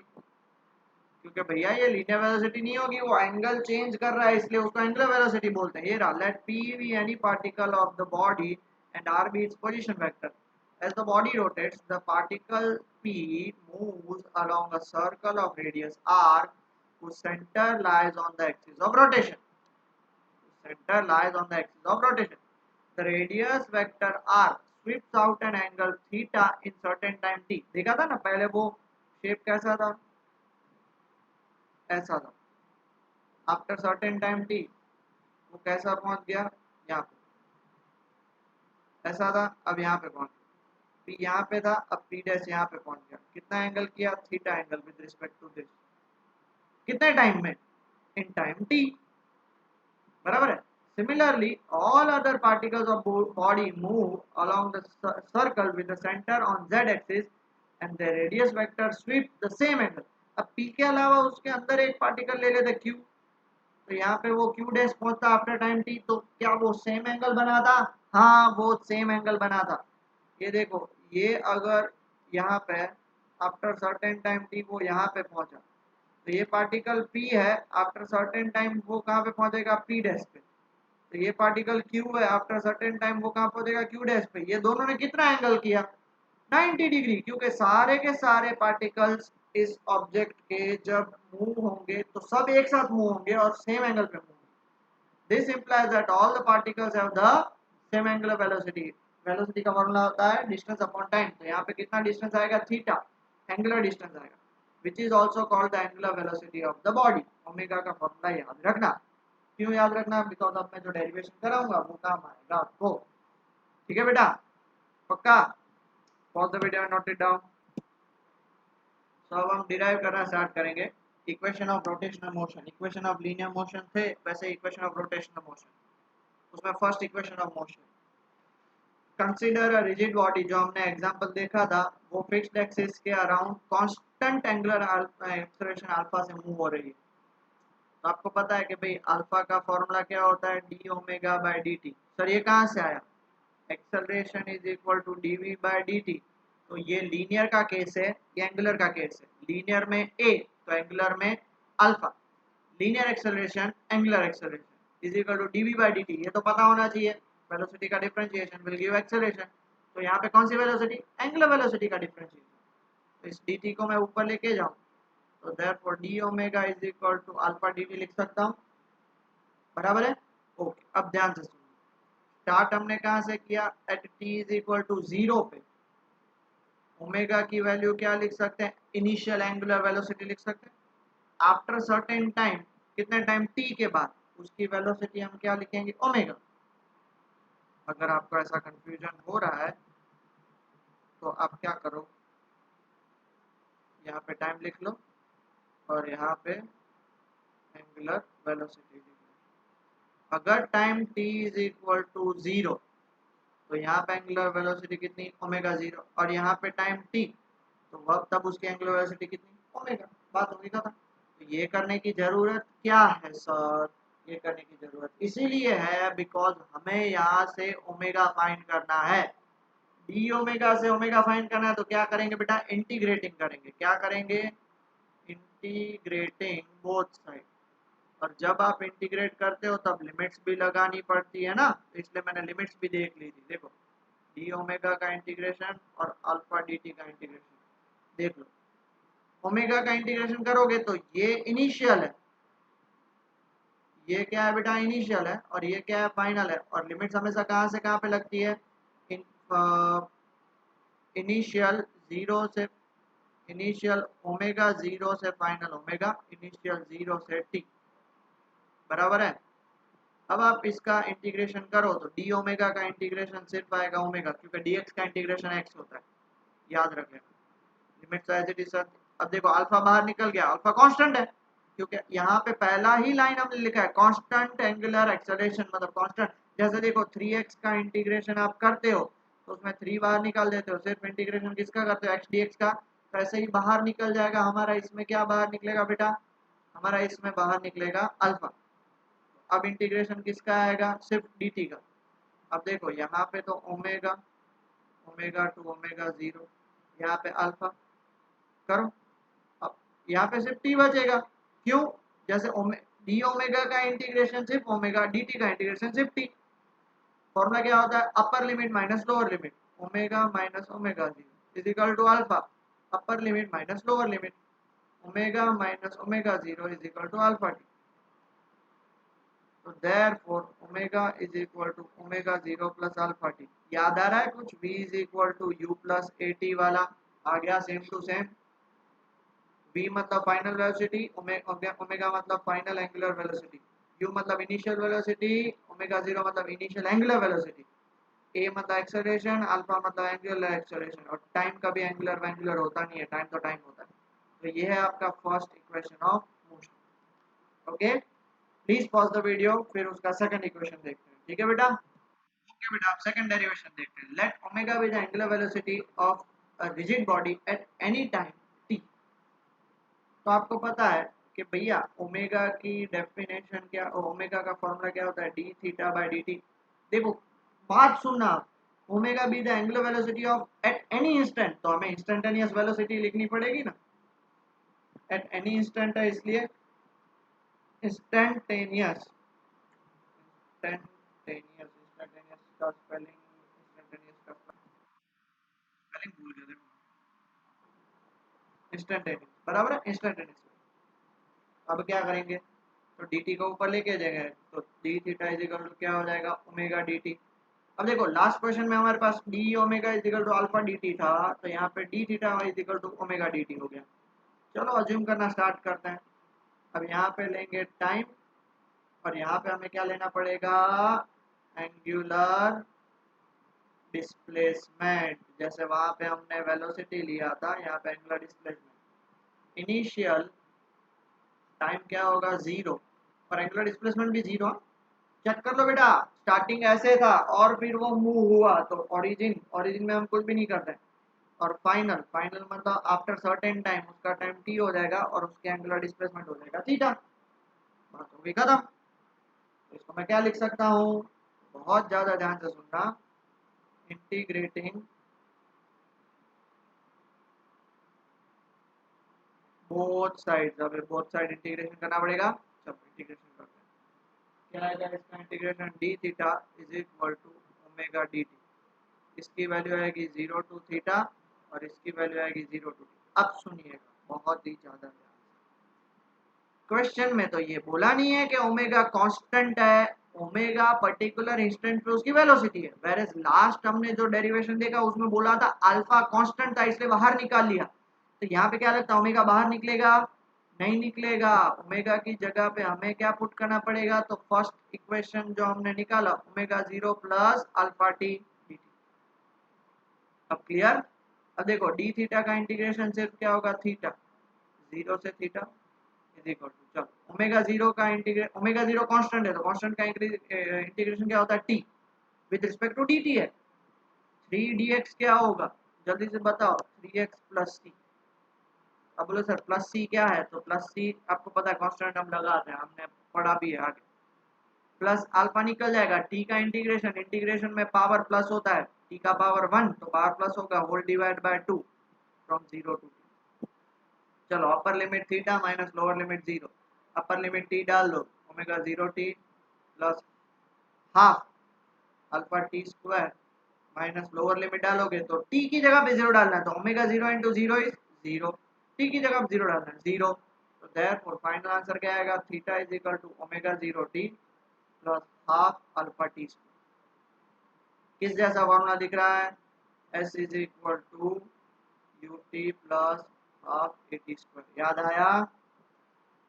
Speaker 1: क्योंकि भैया ये लीनियर वेलोसिटी नहीं होगी, वो एंगल चेंज कर रहा है, इसलिए उसको एंगुलर वेलोसिटी बोलते हैं। ये रहा, late p be any particle of the body and r be its position vector. As the body rotates, the particle p moves along a circle of radius r whose center lies on the axis of rotation. Center lies on the axis of rotation. The radius vector r sweeps out an angle theta in certain time t. देखा था ना पहले, वो shape कैसा था, ऐसा था। After certain time T वो कैसा पहुंच गया, यहाँ पे ऐसा था, अब यहाँ पे पहुंच गया। पी यहाँ पे था, अब पी डैश यहाँ पे पहुंच गया। कितना एंगल किया, theta angle with respect to this. कितने टाइम में, इन टाइम टी। बराबर है। Similarly all other particles of body move along the circle with the centre on z axis and the radius vector sweep the same angle. अब P के अलावा उसके अंदर एक पार्टिकल ले लेते q, तो यहाँ पे वो क्यू डैश पहुंचता आफ्टर टाइम टी, तो क्या वो सेम एंगल बना था, हाँ वो सेम एंगल बना था। ये देखो, ये अगर यहाँ पे आफ्टर सर्टेन टाइम टी वो यहाँ पे पहुंचा, तो ये पार्टिकल P है, आफ्टर सर्टेन टाइम वो कहाँ पे पहुंचेगा, P डैश पे। तो ये पार्टिकल Q है, आफ्टर सर्टेन टाइम वो कहाँ पहुंचेगा, Q डैश पे। ये दोनों ने कितना एंगल किया, 90 डिग्री, क्योंकि सारे के सारे पार्टिकल्स इस ऑब्जेक्ट के जब मूव होंगे तो सब एक साथ मूव होंगे और सेम एंगल पे मूव होंगे। This implies that all the particles have the same angular velocity. Velocity का फॉर्मूला होता है डिस्टेंस अपॉन टाइम, तो यहाँ पे कितना डिस्टेंस आएगा, थीटा, एंगुलर डिस्टेंस आएगा, which is also called the angular velocity of the body. Omega का फॉर्मूला याद रखना। क्यों याद रखना, बिकॉज अब मैं जो डेरिवेशन कराऊंगा वो काम आएगा आपको। ठीक है बेटा, पक्का। Pause the video and note it down. तो अब हम डिराइव करना स्टार्ट करेंगे equation of rotational motion. Equation of linear motion थे, वैसे इक्वेशन ऑफ रोटेशनल मोशन। उसमें first equation of motion, consider a rigid body, जो हमने एग्जांपल देखा था, वो फिक्स्ड एक्सिस के around constant angular acceleration alpha से मूव हो रही है। तो आपको पता है कि भाई अल्फा का फॉर्मूला क्या होता है, D omega by D T. Sir ये कहाँ से आया, acceleration is equal to D V by D T. तो ये लीनियर का केस है, ये एंगुलर का केस है। लीनियर में ए तो एंगुलर में alpha. Linear acceleration, angular acceleration is equal to D V by D T, ये तो पता होना चाहिए। वेलोसिटी का डिफरेंशिएशन विल गिव एक्सेलरेशन। तो यहाँ पे कौन सी वेलोसिटी, एंगुलर वेलोसिटी का डिफरेंशिएशन। तो इस dt को मैं ऊपर लेके जाऊँ तो therefore D omega is equal to alpha dt लिख सकता हूँ। बराबर है, ओके। अब ध्यान से सुनिए, स्टार्ट हमने कहाँ से किया, at t is equal to 0 पे ओमेगा की वैल्यू क्या लिख सकते हैं, इनिशियल एंगुलर वेलोसिटी लिख सकते हैं। आफ्टर सर्टेन टाइम, कितने टाइम t के बाद, उसकी वेलोसिटी हम क्या लिखेंगे, ओमेगा। अगर आपको ऐसा कंफ्यूजन हो रहा है तो आप क्या करो, यहाँ पे टाइम लिख लो, और यहाँ पे एंगुलर वेलोसिटी। अगर time t is equal to 0 तो यहाँ पे एंगुलर वेलोसिटी कितनी, ओमेगा 0, और यहाँ पे टाइम t तो वह तब उसकी एंगुलर वेलोसिटी कितनी, ओमेगा। बात होगी खत्म। तो ये करने की जरूरत क्या है सर, ये करने की जरूरत इसीलिए है बिकॉज हमें यहाँ से ओमेगा फाइंड करना है। डी ओमेगा से ओमेगा फाइंड करना है तो क्या करेंगे बेटा, इंटीग्रेटिंग करेंगे। क्या करेंगे, इंटीग्रेटिंग बोथ साइड। और जब आप इंटीग्रेट करते हो तब लिमिट्स भी लगानी पड़ती है ना, तो इसलिए मैंने लिमिट्स भी देख ली थी। देखो डी ओमेगा का इंटीग्रेशन और अल्फा डी टी का इंटीग्रेशन देख लो। ओमेगा का इंटीग्रेशन करोगे तो ये इनिशियल है, ये क्या है बेटा, इनिशियल है, और ये क्या है, फाइनल है। और लिमिट्स हमेशा कहाँ से कहाँ पे लगती है, इनिशियल जीरो से, इनिशियल ओमेगा जीरो से फाइनल ओमेगा, इनिशियल जीरो से टी, बराबर है। अब आप इसका इंटीग्रेशन करो तो डी ओमेगा का इंटीग्रेशन सिर्फ आएगा ओमेगा, क्योंकि डीएक्स का इंटीग्रेशन एक्स होता है, याद रख लेना। Limit as it is. अब देखो अल्फा बाहर निकल गया, अल्फा कांस्टेंट है, क्योंकि यहाँ पे पहला ही लाइन हमने लिखा है कांस्टेंट एंगुलर एक्सेलरेशन, मतलब कांस्टेंट। जैसे देखो 3x का इंटीग्रेशन आप करते हो तो उसमें 3 बाहर निकाल देते हो, सिर्फ इंटीग्रेशन किसका करते हो, x dx का, तो ऐसे ही बाहर निकल जाएगा हमारा। इसमें क्या बाहर निकलेगा बेटा, हमारा इसमें बाहर निकलेगा अल्फा। अब इंटीग्रेशन किसका आएगा, सिर्फ dt का। अब देखो यहाँ पे तो omega, omega to omega zero, यहाँ पे अल्फा करो। अब यहाँ पे सिर्फ t बचेगा, क्यों, जैसे डी ओमेगा का इंटीग्रेशन सिर्फ ओमेगा, dt का इंटीग्रेशन सिर्फ t। फॉर्मूला क्या होता है, upper limit minus lower limit, omega minus omega zero is equal to alpha, upper limit minus lower limit, omega minus omega zero is equal to alpha T. तो therefore omega is equal to omega zero plus alpha T. याद आ रहा है कुछ, v is equal to U plus A T वाला आ गया, same to same. v मतलब final velocity, omega मतलब फाइनल एंगुलर वेलोसिटी, u मतलब इनिशियल वेलोसिटी, ओमेगा जीरो मतलब इनिशियल एंगुलर वेलोसिटी, a मतलब एक्सेलरेशन, अल्फा मतलब एंगुलर एक्सेलरेशन। और time का भी एंगुलर वेंगुलर होता नहीं है, टाइम तो टाइम होता है। तो ये है आपका first equation of motion. Okay, please pause the video, फिर उसका सेकंड इक्वेशन देखते हैं, ठीक है बेटा। ओके बेटा, आप सेकंड डेरिवेशन देखते हैं। Let omega be the angular velocity of a rigid body at any time t। तो आपको पता है कि भैया ओमेगा की डेफिनेशन क्या, ओमेगा का फॉर्मूला क्या होता है, D theta by D T. देखो बात सुनना, omega be the angular velocity of at any instant, तो हमें इंस्टेंटेनियस वेलोसिटी लिखनी पड़ेगी ना, एट एनी इंस्टेंट है इसलिए इंस्टेंटेनियस, इंस्टेंटेनियस, इंस्टेंटेनियस का स्पेलिंग, इंस्टेंटेनियस का स्पेलिंग भूल गया, देखो इंस्टेंटेनियस बराबर है, इंस्टेंटेनियस। अब क्या करेंगे, तो dt को ऊपर लेके जाएंगे, तो d theta is equal to क्या हो जाएगा, ओमेगा dt। अब देखो लास्ट क्वेश्चन में हमारे पास d omega is equal to alpha dt था, तो यहाँ पे d theta is equal to omega dt हो गया। चलो अज्यूम करना स्टार्ट करते हैं। अब यहाँ पे लेंगे टाइम, और यहाँ पे हमें क्या लेना पड़ेगा, एंगुलर डिस्प्लेसमेंट। जैसे वहां पे हमने वेलोसिटी लिया था, यहाँ पे एंगुलर डिस्प्लेसमेंट। इनिशियल टाइम क्या होगा, जीरो, और एंगुलर डिस्प्लेसमेंट भी जीरो। चेक कर लो बेटा, स्टार्टिंग ऐसे था और फिर वो मूव हुआ, तो ओरिजिन, ओरिजिन में हम कुछ भी नहीं करते। और फाइनल, फाइनल मतलब आफ्टर सर्टेन टाइम, उसका टाइम टी हो जाएगा और उसके एंगुलर डिस्प्लेसमेंट हो जाएगा थीटा। बात होगी खत्म। तो इसको मैं क्या लिख सकता हूँ, बहुत ज्यादा ध्यान से सुनना, इंटीग्रेटिंग बोथ साइड। अब बोथ साइड इंटीग्रेशन करना पड़ेगा, चलो इंटीग्रेशन करते हैं। क्या आएगा इसका integration, D theta is equal to omega D T. इसकी वैल्यू आएगी 0 टू थीटा, और इसकी वैल्यू आएगी 0 टू टी। अब सुनिएगा बहुत ही ज्यादा ध्यान से, क्वेश्चन में तो ये बोला नहीं है कि ओमेगा कांस्टेंट है, ओमेगा पर्टिकुलर इंस्टेंट पे उसकी वेलोसिटी है। वेयर लास्ट हमने जो डेरिवेशन देखा उसमें बोला था अल्फा कांस्टेंट था, इसलिए बाहर निकाल लिया। तो यहाँ पे क्या लगता है, ओमेगा बाहर निकलेगा, नहीं निकलेगा। ओमेगा की जगह पे हमें क्या पुट करना पड़ेगा, तो फर्स्ट इक्वेशन जो हमने निकाला, omega zero plus alpha T dt। अब क्लियर। अब देखो डी थीटा का इंटीग्रेशन सिर्फ क्या होगा, थीटा, जीरो से थीटा, इज इक्वल टू, चलो ओमेगा जीरो का इंटीग्रेट, ओमेगा जीरो कांस्टेंट है तो कांस्टेंट का इंटीग्रेशन क्या होता है, T with respect to D T है। 3 dx क्या होगा, जल्दी से बताओ, 3x प्लस सी। अब बोलो सर प्लस सी क्या है, तो प्लस सी आपको पता है कांस्टेंट हम लगाते हैं, हमने पढ़ा भी है आगे। प्लस अल्फा निकल जाएगा, टी का इंटीग्रेशन, इंटीग्रेशन में पावर प्लस होता है, टी का पावर 1 तो पावर प्लस होगा, whole divide by 2 from 0 to t. चलो upper limit theta minus lower limit 0, upper limit t डाल दो, omega 0 T plus half alpha T square minus lower limit डालोगे तो टी की जगह पे 0 डालना है, तो ओमेगा 0 इंटू 0 इज 0, टी की जगह पे 0 डालना है 0, तो देयरफॉर फाइनल आंसर क्या आएगा, theta is equal to omega 0 T plus half alpha T square. किस जैसा फॉर्मूला दिख रहा है, S is equal to U T plus half A T square.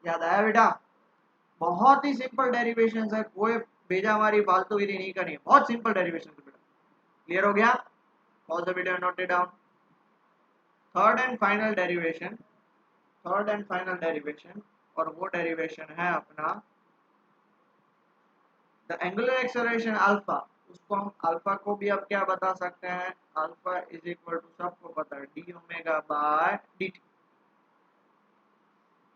Speaker 1: याद आया बेटा, बहुत ही सिंपल डेरिवेशन है, कोई भेजा हमारी फालतूगिरी नहीं करनी है, बहुत सिंपल डेरिवेशन है बेटा। क्लियर हो गया, pause the video, note it down. Third and final derivation, third and final derivation, और वो डेरिवेशन है अपना द एंगुलर एक्सेलरेशन अल्फा। उसको हम अल्फा को भी अब क्या बता सकते हैं, अल्फा इज इक्वल टू, सबको पता है, D omega by D t.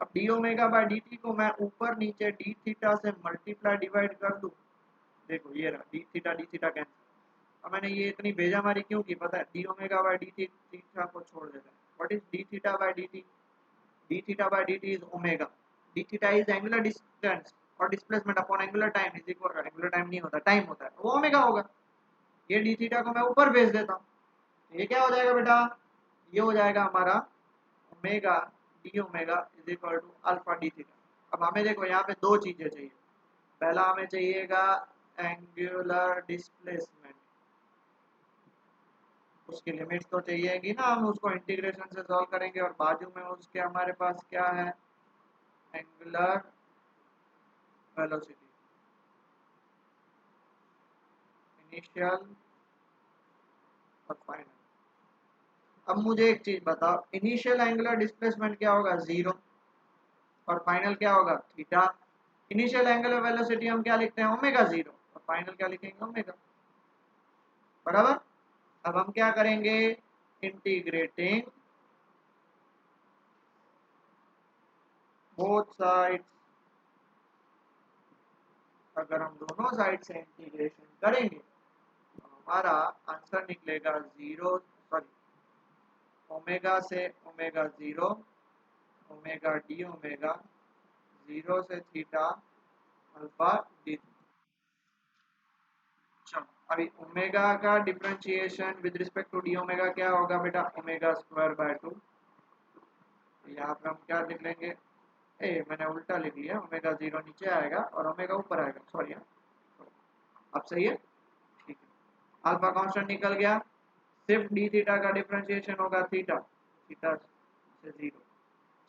Speaker 1: अब d omega by D t को मैं ऊपर नीचे डी थीटा से मल्टीप्लाई डिवाइड कर दूं, देखो ये रहा डी थीटा कैंसिल। अब मैंने ये इतनी भेजामारी क्यों की, पता है, D omega by d theta को छोड़ देता है। What is d theta by D t, d theta by D t is omega, d theta is angular distance और displacement upon angular time is equal, angular time नहीं होता, time होता है, तो वो ओमेगा होगा। ये डी थीटा को मैं ऊपर भेज देता हूँ, तो ये क्या हो जाएगा बेटा, ये हो जाएगा हमारा omega D omega is equal to alpha D theta. अब हमें देखो यहाँ पे दो चीजें चाहिए, पहला हमें चाहिएगा एंगुलर डिस्प्लेसमेंट, उसकी लिमिट्स तो चाहिएगी ना, हम उसको इंटीग्रेशन से सॉल्व करेंगे, और बाजू में उसके हमारे पास क्या है, एंगुलर वेलोसिटी, इनिशियल और फाइनल। अब मुझे एक चीज बताओ, इनिशियल एंगुलर डिस्प्लेसमेंट क्या होगा, 0, और फाइनल क्या होगा, थीटा। इनिशियल एंगुलर वेलोसिटी हम क्या लिखते हैं, ओमेगा 0, और फाइनल क्या लिखेंगे, ओमेगा, बराबर। अब हम क्या करेंगे, इंटीग्रेटिंग बोथ साइड्स, अगर हम दोनों साइड से इंटीग्रेशन करेंगे तो हमारा आंसर निकलेगा 0, सॉरी, ओमेगा से ओमेगा 0, ओमेगा डी ओमेगा 0 से थीटा अल्फा डी। चलो अभी ओमेगा का differentiation with respect to D omega क्या होगा बेटा, ओमेगा स्क्वायर बाय 2। तो यहाँ पे हम क्या लिख लेंगे, मैंने उल्टा लिख लिया, ओमेगा 0 नीचे आएगा और ओमेगा ऊपर आएगा, सॉरी। अब सही है, ठीक है, अल्फा कांस्टेंट निकल गया, सिर्फ डी थीटा का डिफरेंशिएशन होगा थीटा, थीटा से 0।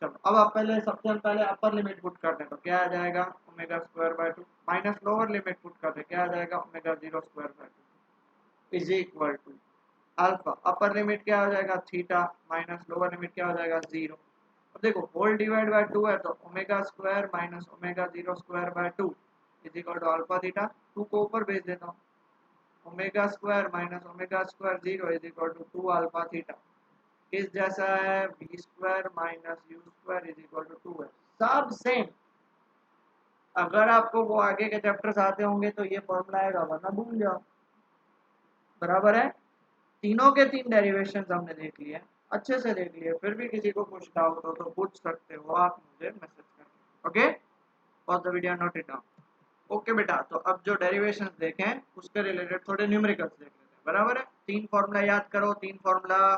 Speaker 1: चलो अब आप पहले, सबसे पहले अपर लिमिट पुट कर दें तो क्या आ जाएगा, omega square by 2 minus lower limit put कर दें, क्या आ जाएगा, omega 0 square by 2 is equal to alpha, upper limit क्या हो जाएगा, थीटा, माइनस लोअर लिमिट क्या हो जाएगा, 0। अब देखो होल डिवाइड बाय 2 है, तो omega square minus omega 0 square by 2 is equal to alpha theta, 2 को ऊपर भेज देता हूँ, omega square minus omega square 0 is equal to 2 alpha theta. किस जैसा है, V square minus U square is equal to 2 है, सब सेम। अगर आपको वो आगे के चैप्टर्स आते होंगे तो ये फॉर्मूला आएगा, वरना भूल जाओ, बराबर है। तीनों के तीन डेरिवेशंस हमने देख लिए, अच्छे से देख लिए, फिर भी किसी को कुछ डाउट हो तो पूछ सकते हो आप मुझे मैसेज करके, okay, pause the video, note it down. Okay बेटा, तो अब जो डेरिवेशंस देखें उसके रिलेटेड थोड़े न्यूमेरिकल्स देख लेते हैं, बराबर है। तीन फॉर्मूला याद करो, तीन फॉर्मूला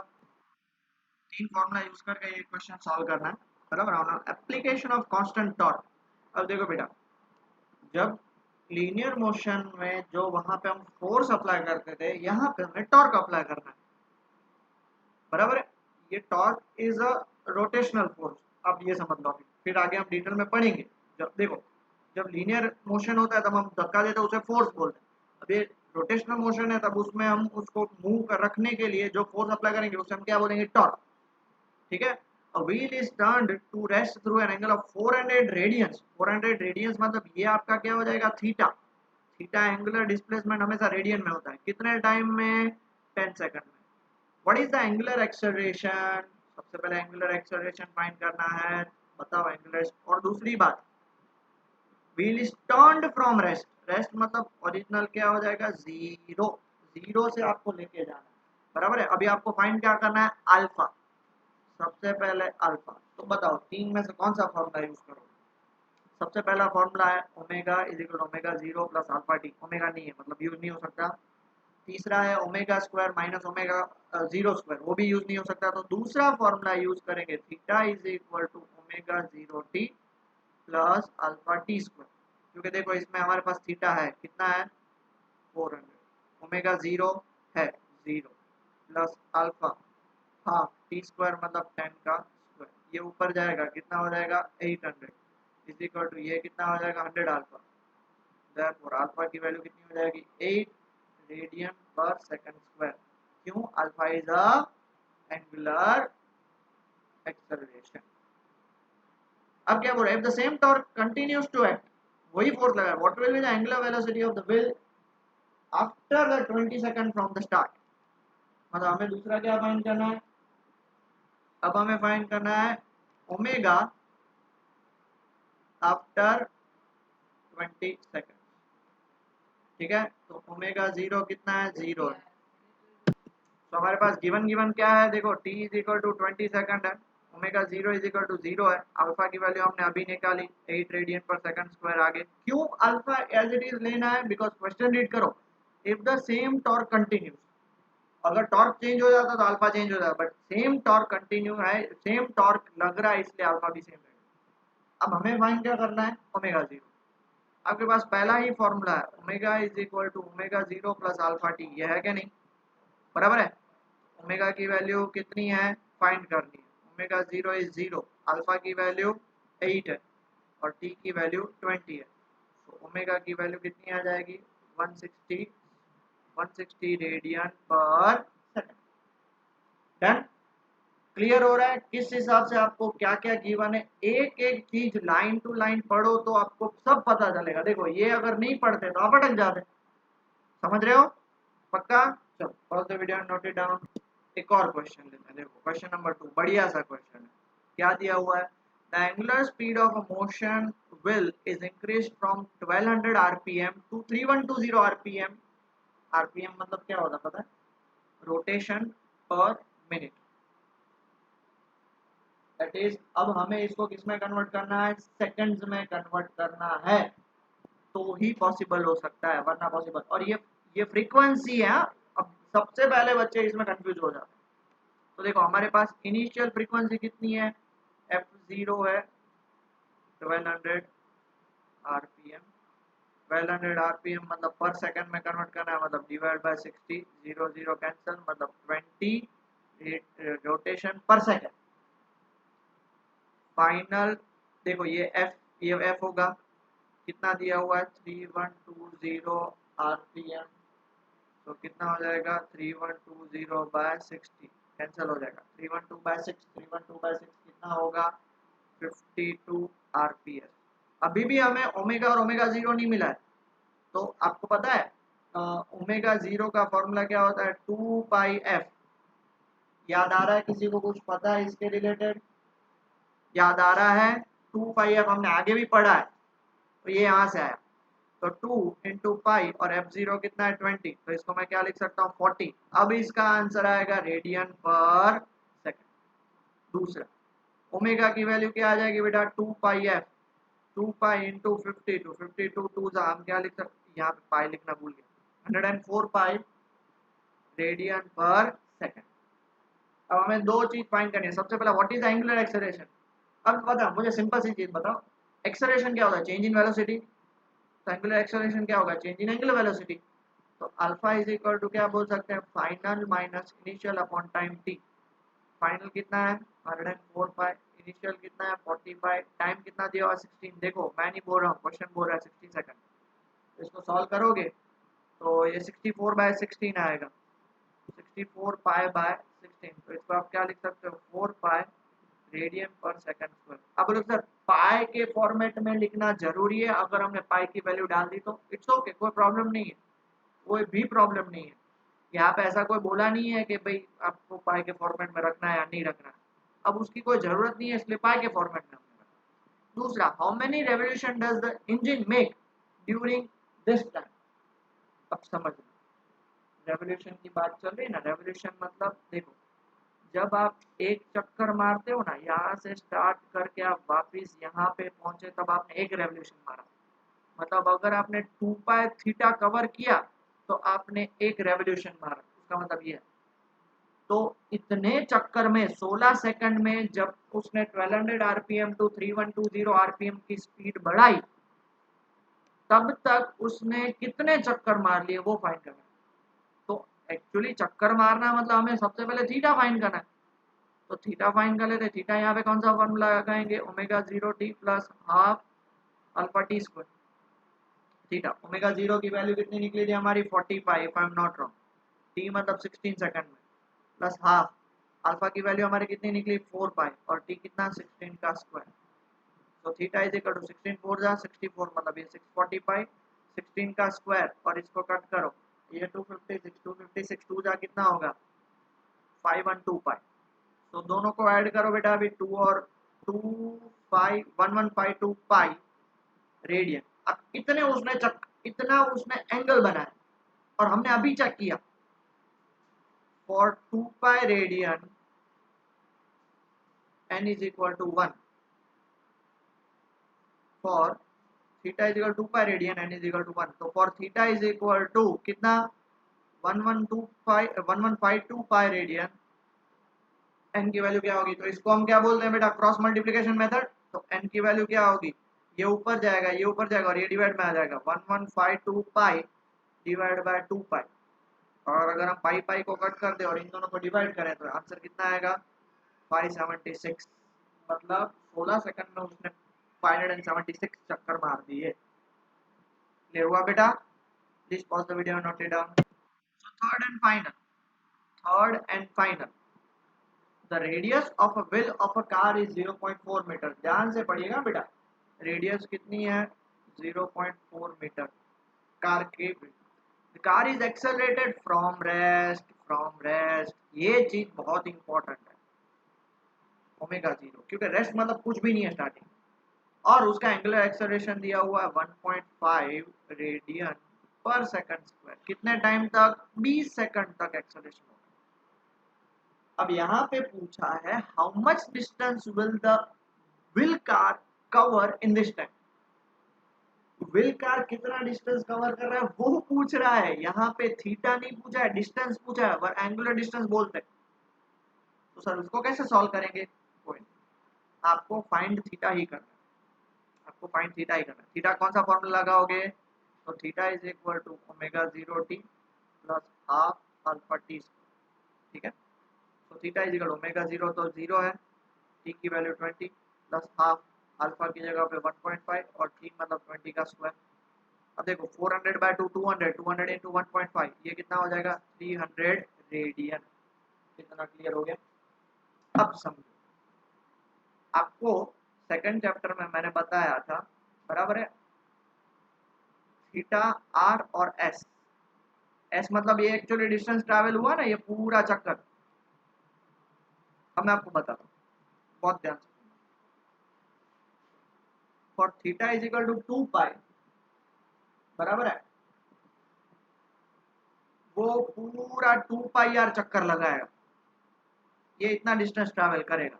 Speaker 1: यूज करके ये क्वेश्चन सॉल्व करना है, बराबर। Application of constant torque. अब देखो बेटा, जब लीनियर मोशन में जो वहां पे हम फोर्स अप्लाई करते थे, यहाँ पे हमें टॉर्क अप्लाई करना है, बराबर है। ये torque is a rotational force, अब ये समझ लो, फिर आगे हम डिटेल में पढ़ेंगे। जब देखो, जब लीनियर मोशन होता है तब हम धक्का देते हैं, उसे फोर्स बोलते हैं। अब ये रोटेशनल मोशन है, तब उसमें हम उसको मूव कर रखने के लिए जो फोर्स अप्लाई करेंगे उसे हम क्या बोलेंगे, टॉर्क, ठीक है। A wheel is turned to rest through an angle of 400 radians. 400 radians मतलब ये आपका क्या हो जाएगा थीटा. थीटा एंगुलर डिस्प्लेसमेंट हमेशा रेडियन में होता है. कितने टाइम में? 10 सेकंड में. What is the angular acceleration? सबसे पहले एंगुलर एक्सेलरेशन फाइंड करना है. बताओ एंगुलर. और दूसरी बात, wheel is turned from rest. Rest मतलब ओरिजिनल क्या हो जाएगा? जीरो. जीरो से आपको लेके जाना है. बराबर है. अभी आपको फाइंड क्या करना है? अल्फा. सबसे पहले अल्फा. तो बताओ तीन में से कौन सा फॉर्मूला यूज करोगे? सबसे पहला फॉर्मूला है omega is equal to omega zero plus alpha T. Omega नहीं है मतलब यूज नहीं हो सकता. तीसरा है omega square minus omega zero square, वो भी यूज नहीं हो सकता. तो दूसरा फॉर्मूला यूज करेंगे theta is equal to omega zero T plus alpha T square. क्योंकि देखो इसमें हमारे पास थीटा है कितना है? 400. ओमेगा जीरो है zero plus alpha half T square मतलब 10 का स्क्वायर. ये ऊपर जाएगा कितना हो जाएगा? 800 इज इक्वल टू ये कितना हो जाएगा? 100 अल्फा. देयरफॉर अल्फा की वैल्यू कितनी हो जाएगी? 8 रेडियन पर सेकंड स्क्वायर. क्यों? Alpha is a angular acceleration. अब क्या बोल रहा है? If the same torque continues to act, वही फोर्स लगा. What will be the angular velocity of the wheel after the 20 second from the start. मतलब हमें दूसरा क्या फाइंड करना है? अब हमें फाइंड करना है ओमेगा आफ्टर 20 सेकंड. ठीक है. तो ओमेगा जीरो कितना है? जीरो है. तो हमारे पास गिवन क्या है? देखो t is equal to 20 second है. Omega zero is equal to zero है. अल्फा की वैल्यू हमने अभी निकाली 8 रेडियन पर सेकंड स्क्वायर. आगे क्यों अल्फा एज इट इज लेना है? बिकॉज क्वेश्चन रीड करो. If the same torque continues, अगर टॉर्क चेंज हो जाता तो अल्फा चेंज हो जाता, बट सेम टॉर्क कंटिन्यू है, सेम टॉर्क लग रहा है, इसलिए अल्फा भी सेम रहेगा. अब हमें फाइंड क्या करना है? Omega zero. आपके पास पहला ही फॉर्मूला है omega is equal to omega zero plus alpha T. ये है क्या? नहीं. बराबर है. ओमेगा की वैल्यू कितनी है? फाइंड करनी है. Omega zero is zero. Alpha की वैल्यू 8 है और टी की वैल्यू 20 है. तो ओमेगा की वैल्यू कितनी आ जाएगी? 160 रेडियन पर सेकंड. डन. क्लियर हो रहा है किस हिसाब से आपको क्या क्या गिवन है? एक एक चीज लाइन टू लाइन पढ़ो तो आपको सब पता चलेगा. देखो ये अगर नहीं पढ़ते तो आप अटक जाते. समझ रहे हो? पक्का? चलो pause the video and note it down. एक और क्वेश्चन लेते हैं. देखो क्वेश्चन नंबर 2 बढ़िया सा क्वेश्चन है. क्या दिया हुआ है? The angular speed of a motion will is increased from 1200 rpm to 3120 rpm. rpm मतलब क्या होता है पता है? रोटेशन पर मिनट. दैट इज अब हमें इसको किस में कन्वर्ट करना है? सेकंड्स में कन्वर्ट करना है. तो ही पॉसिबल हो सकता है, वरना पॉसिबल. और ये फ्रीक्वेंसी है. अब सबसे पहले बच्चे इसमें कंफ्यूज हो जाते हैं. तो देखो हमारे पास इनिशियल फ्रीक्वेंसी कितनी है? f0 है 1200 आरपीएम. 1200 आरपीएम मतलब पर सेकंड में कन्वर्ट करना है, मतलब डिवाइड बाय 60. 0 0 कैंसिल मतलब 20 रोटेशन पर सेकंड. फाइनल देखो ये f होगा कितना दिया हुआ है? 3120 आरपीएम. तो कितना हो जाएगा? 3120 बाय 60 कैंसिल हो जाएगा. 312 कितना होगा? 52 आरपीएस. अभी भी हमें ओमेगा और ओमेगा जीरो नहीं मिला है. तो आपको पता है ओमेगा जीरो का फॉर्मूला क्या होता है? 2 पाई एफ. याद आ रहा है किसी को? कुछ पता है इसके रिलेटेड? याद आ रहा है? 2 पाई एफ हमने आगे भी पढ़ा है. तो ये यहाँ से आया. तो 2 इंटू पाई और एफ जीरो कितना है? 20. तो इसको मैं क्या लिख सकता हूँ? 40. अब इसका आंसर आएगा रेडियन पर सेकंड. दूसरा ओमेगा की वैल्यू क्या आ जाएगी बेटा? 2 पाई एफ. 2 pi into 52. 52 टू हम क्या लिख सकते? यहाँ पे पाई लिखना भूल गया. 104 पाई रेडियन पर सेकंड. अब हमें दो चीज फाइंड करनी है. सबसे पहला what is the angular acceleration. अब बता मुझे सिंपल सी चीज बताओ. एक्सेलरेशन क्या होता है? Change in velocity. तो एंगुलर एक्सेलरेशन क्या होगा? Change in angular velocity. तो अल्फा इज इक्वल टू क्या बोल सकते हैं? Final minus initial upon time T. Final कितना है? 104 पाई. इनिशियल कितना है? 40 पाई. टाइम कितना दिया हुआ? 16. देखो मैं नहीं बोल रहा हूँ, क्वेश्चन बोल रहा है 60 सेकंड. तो इसको सॉल्व करोगे तो ये 64 बाय 16 आएगा. 64 पाई बाय 16. तो इसको आप क्या लिख सकते हो? 4 पाई रेडियन पर सेकंड स्क्वायर। अब बोलो सर पाई के फॉर्मेट में लिखना जरूरी है, अगर हमने पाई की वैल्यू डाल दी तो इट्स ओके, कोई प्रॉब्लम नहीं है, कोई भी प्रॉब्लम नहीं है। यहाँ पे ऐसा कोई बोला नहीं है कि भाई आपको पाई के फॉर्मेट में रखना है या नहीं रखना है, अब उसकी कोई जरूरत नहीं है, इसलिए पाई के फॉर्मेट में हमने रखा। दूसरा, how many revolution does the engine make during this time. अब समझ लो, रेवोल्यूशन की बात चल रही है ना, रेवोल्यूशन मतलब देखो, जब आप एक चक्कर मारते हो ना, यहाँ से स्टार्ट करके आप वापिस यहाँ पे पहुंचे, तब आपने एक रेवोल्यूशन मारा। मतलब अगर आपने 2 पाई थीटा कवर किया तो आपने एक रेवोल्यूशन मारा, उसका मतलब ये है। तो इतने चक्कर में 16 सेकंड में जब उसने 1200 आरपीएम टू 3120 आरपीएम की स्पीड बढ़ाई, तब तक उसने कितने चक्कर मार लिए वो फाइंड करना है। तो एक्चुअली चक्कर मारना मतलब हमें सबसे पहले थीटा फाइंड करना है। तो थीटा फाइंड कर लेते, थीटा यहाँ पे कौन सा फॉर्मूला लगाएंगे, omega 0t plus half alpha T square. Theta omega 0 की वैल्यू कितनी निकली थी हमारी 45 if I am not wrong, T मतलब 16 सेकंड में, प्लस हाफ अल्फा की वैल्यू हमारी कितनी निकली 4 पाई, और टी कितना 16 का स्क्वायर। तो थीटा इज इक्वल टू 16 4 जा 64, मतलब ये 645 16 का स्क्वायर, और इसको कट करो, ये 256 2 जा कितना होगा 512 पाई। तो दोनों को ऐड करो बेटा, अभी 2 और 2 5 1152 पाई रेडियन। अब इतना उसने एंगल बनाया, और हमने अभी चेक किया for 2 pi radian n is equal to 1, for theta is equal to pi radian n is equal to 1, तो for theta is equal to कितना 1152 पाई रेडियन, n की वैल्यू क्या होगी, तो इसको हम क्या बोलते हैं बेटा क्रॉस मल्टीप्लिकेशन मेथड। तो n की वैल्यू क्या होगी, ये ऊपर जाएगा ये ऊपर जाएगा और ये डिवाइड में आ जाएगा 1152 पाई डिवाइड बाय 2 पाई, और अगर हम पाई पाई को कट कर दे और इन दोनों को डिवाइड करें तो आंसर कितना आएगा 576। मतलब 16 सेकंड में उसने 576 चक्कर मार दिए। क्लियर हुआ बेटा? Please pause the video, note it down. So third and final the radius of a wheel of a car is 0.4 metre. ध्यान से पढ़िएगा बेटा, रेडियस कितनी है 0.4 मीटर कार के wheel. The car is accelerated from rest, ये चीज बहुत इंपॉर्टेंट है, ओमेगा 0, क्योंकि रेस्ट मतलब कुछ भी नहीं है स्टार्टिंग, और उसका एंगुलर एक्सेलरेशन दिया हुआ है 1.5 रेडियन पर सेकंड स्क्वायर। कितने टाइम तक 20 सेकंड तक एक्सेलरेशन होगा। अब यहाँ पे पूछा है how much distance will car cover in this time. Will car कितना डिस्टेंस कवर कर रहा है वो पूछ रहा है, यहाँ पे थीटा नहीं पूछा है, डिस्टेंस पूछा है, और एंगुलर डिस्टेंस बोलते हैं। तो सर उसको कैसे सॉल्व करेंगे, कोई आपको फाइंड थीटा ही करना है, आपको फाइंड थीटा ही करना है। थीटा कौन सा फॉर्मूला लगाओगे, तो theta is equal to omega 0t plus half alpha t, ठीक है। तो थीटा इज इक्वल ओमेगा 0 तो 0 है, टी की वैल्यू 20 प्लस हाफ अल्फा की जगह पे 1.5 और टी मतलब 20 का स्क्वायर। अब देखो 400 बाय 2 200, 200 इंटू 1.5 ये कितना हो जाएगा 300 रेडियन। कितना क्लियर हो गया? अब समझो, आपको सेकंड चैप्टर में मैंने बताया था, बराबर है, थीटा आर और एस। एस मतलब ये एक्चुअली डिस्टेंस ट्रैवल हुआ ना, ये पूरा चक्कर। अब मैं आपको बताता हूँ, बहुत ध्यान से। For theta is equal to 2 pi, बराबर है, वो पूरा 2 पाई आर चक्कर लगाएगा, ये इतना डिस्टेंस ट्रैवल करेगा।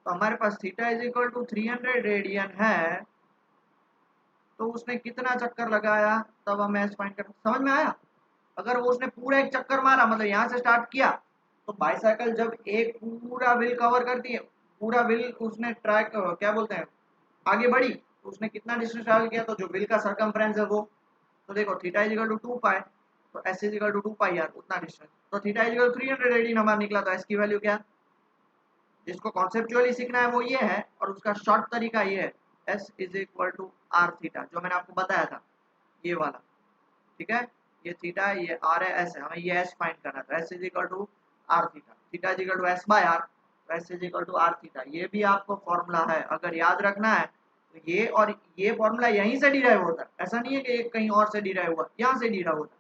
Speaker 1: तो हमारे पास theta is equal to 300 radian है, तो उसने कितना चक्कर लगाया, तब हमें एस फाइंड करना। समझ में आया? अगर वो उसने पूरा एक चक्कर मारा, मतलब यहाँ से स्टार्ट किया, तो बाईसाइकिल जब एक पूरा व्हील कवर करती है, पूरा व्हील उसने ट्रैक क्या बोलते हैं आगे बढ़ी, तो उसने कितना डिस्टेंस ट्रैवल किया, तो जो व्हील का सर्कमफ्रेंस है वो, तो देखो theta is equal to 2 pi, तो s is equal to 2 pi r, उतना डिस्टेंस। तो theta is equal to 300 radian हमारा निकला, तो एस की वैल्यू क्या, जिसको कॉन्सेप्चुअली सीखना है वो ये है, और उसका शॉर्ट तरीका ये है, S is equal to r theta, जो मैंने आपको बताया था ये वाला, ठीक है। ये थीटा है, ये आर है, एस है, हमें ये एस फाइंड करना था, s is equal to r theta, theta is equal to s by r. तो s is equal to r theta. ये भी आपको फॉर्मूला है, अगर याद रखना है तो ये और ये फॉर्मूला यहीं से डिराइव होता है, ऐसा नहीं है कि एक कहीं और से डिराइव हुआ, यहाँ से डिराइव होता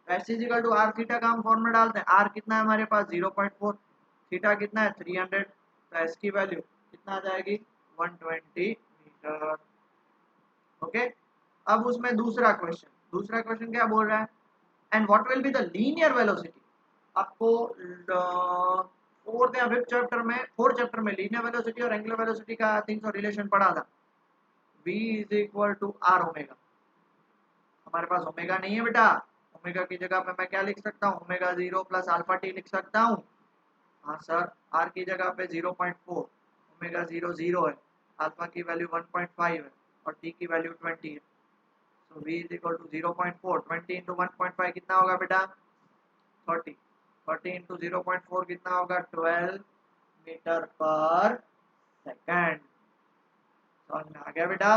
Speaker 1: है। S is equal to r theta का हम फॉर्मूला डालते हैं, आर कितना है हमारे पास 0.4, थीटा कितना है 300, तो एस की वैल्यू कितना आ जाएगी 120 मीटर। ओके, अब उसमें दूसरा क्वेश्चन क्या बोल रहा है, and what will be the linear velocity. आपको फोर्थ या फिफ्थ चैप्टर में, फोर्थ चैप्टर में लीनियर वेलोसिटी और एंगुलर वेलोसिटी का आई थिंक रिलेशन पढ़ा था। v is equal to r omega. हमारे पास ओमेगा नहीं है बेटा, ओमेगा की जगह पे मैं क्या लिख सकता हूँ, ओमेगा 0 प्लस अल्फा टी लिख सकता हूँ। हाँ सर, आर की जगह पे 0.4, ओमेगा 0 है, अल्फा की वैल्यू 1.5 है और टी की वैल्यू 20 है। So v is equal to 0.4, 20 into 1.5 कितना होगा बेटा 30, 30 इंटू 0.4 कितना होगा 12 मीटर पर सेकेंड। समझ में आ गया बेटा,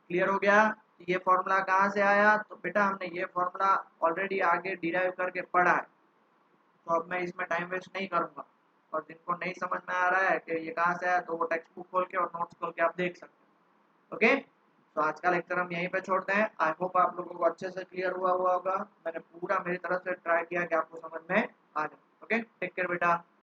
Speaker 1: क्लियर हो गया। ये फॉर्मूला कहाँ से आया, तो बेटा हमने ये फॉर्मूला ऑलरेडी आगे डिराइव करके पढ़ा है, तो अब मैं इसमें टाइम वेस्ट नहीं करूंगा। और जिनको नहीं समझ में आ रहा है कि ये कहाँ से आया, तो वो टेक्स्ट बुक खोल के और नोट्स खोल के आप देख सकते हैं। ओके, तो आज का लेक्चर हम यहीं पे छोड़ते हैं। आई होप आप लोगों को अच्छे से क्लियर हुआ होगा। मैंने पूरा मेरी तरफ से ट्राई किया कि आपको समझ में आ जाए। ओके, टेक केयर बेटा।